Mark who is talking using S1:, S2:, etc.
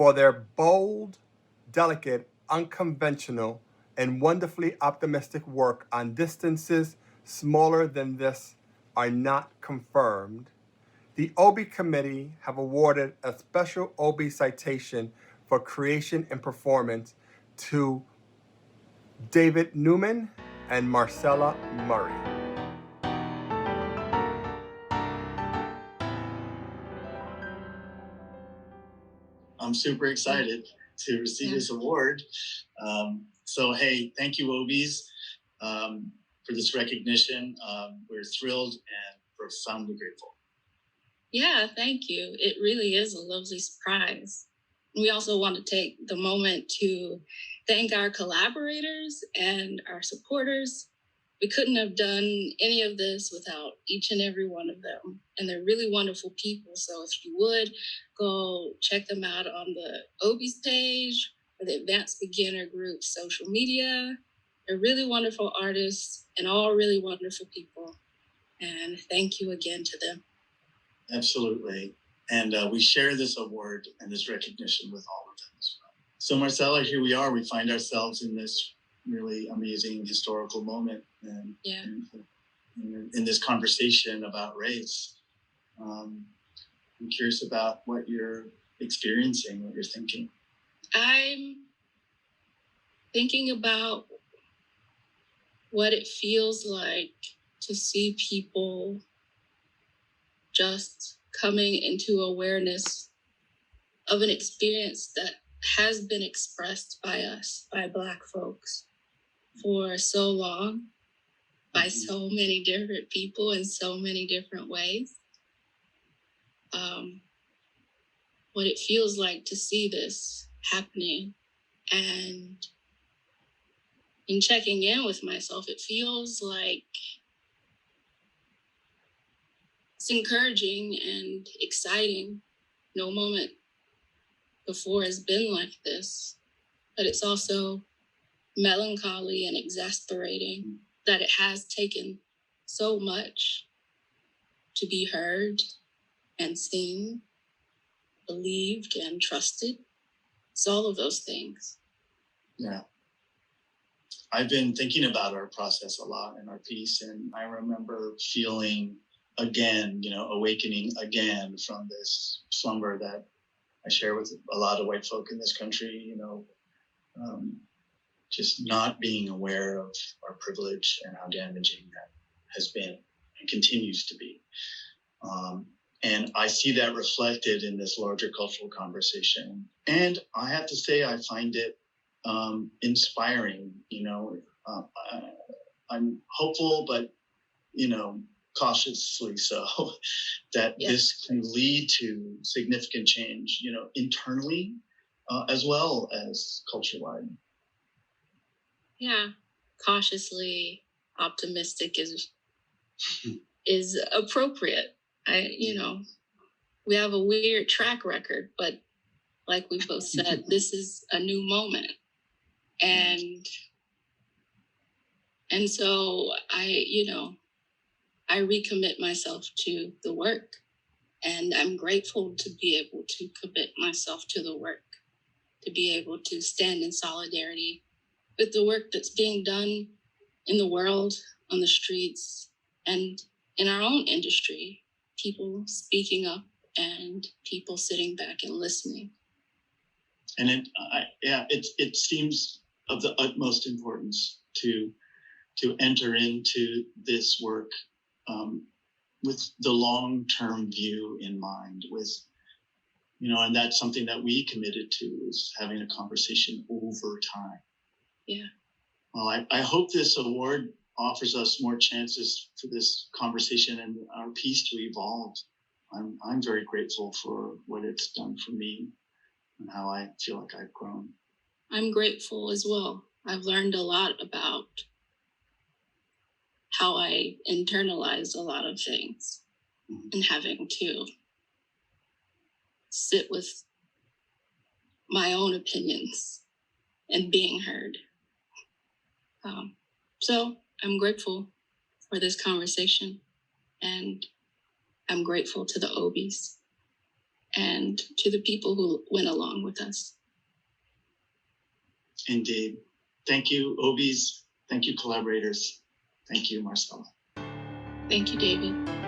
S1: for their bold, delicate, unconventional, and wonderfully optimistic work on distances smaller than this are not confirmed, the Obie Committee have awarded a Special Obie Citation for creation and performance to David Neumann and Marcella Murray.
S2: I'm super excited to receive this award. So, hey, thank you, Obies, for this recognition. We're thrilled and profoundly grateful.
S3: Yeah, thank you. It really is a lovely surprise. We also want to take the moment to thank our collaborators and our supporters. We couldn't have done any of this without each and every one of them. And they're really wonderful people. So if you would, go check them out on the Obie's page or the Advanced Beginner Group social media. They're really wonderful artists and all really wonderful people. And thank you again to them.
S2: Absolutely. And we share this award and this recognition with all of them as well. So Marcella, here we are. We find ourselves in this really amazing historical moment and in this conversation about race. I'm curious about what you're experiencing, what you're thinking.
S3: I'm thinking about what it feels like to see people just coming into awareness of an experience that has been expressed by us, by Black folks, for so long, by so many different people in so many different ways. What it feels like to see this happening, and in checking in with myself, it feels like it's encouraging and exciting. No moment before has been like this, but it's also melancholy and exasperating that it has taken so much to be heard and seen, believed and trusted. It's all of those things.
S2: Yeah. I've been thinking about our process a lot in our piece, and I remember feeling again, awakening again from this slumber that I share with a lot of white folk in this country, just not being aware of our privilege and how damaging that has been and continues to be. And I see that reflected in this larger cultural conversation. And I have to say, I find it inspiring. I'm hopeful, but, cautiously so, that this can lead to significant change, internally, as well as culture-wide.
S3: Yeah, cautiously optimistic is appropriate. We have a weird track record, but like we both said, this is a new moment. And so I recommit myself to the work, and I'm grateful to be able to commit myself to the work, to be able to stand in solidarity with the work that's being done in the world, on the streets, and in our own industry, people speaking up and people sitting back and listening.
S2: And it seems of the utmost importance to enter into this work with the long-term view in mind, and that's something that we committed to, is having a conversation over time.
S3: Yeah.
S2: Well, I hope this award offers us more chances for this conversation and our piece to evolve. I'm very grateful for what it's done for me and how I feel like I've grown.
S3: I'm grateful as well. I've learned a lot about how I internalized a lot of things, and having to sit with my own opinions and being heard. So I'm grateful for this conversation, and I'm grateful to the Obies. and to the people who went along with us.
S2: Indeed. Thank you, Obies. Thank you, collaborators. Thank you, Marcella.
S3: Thank you, David.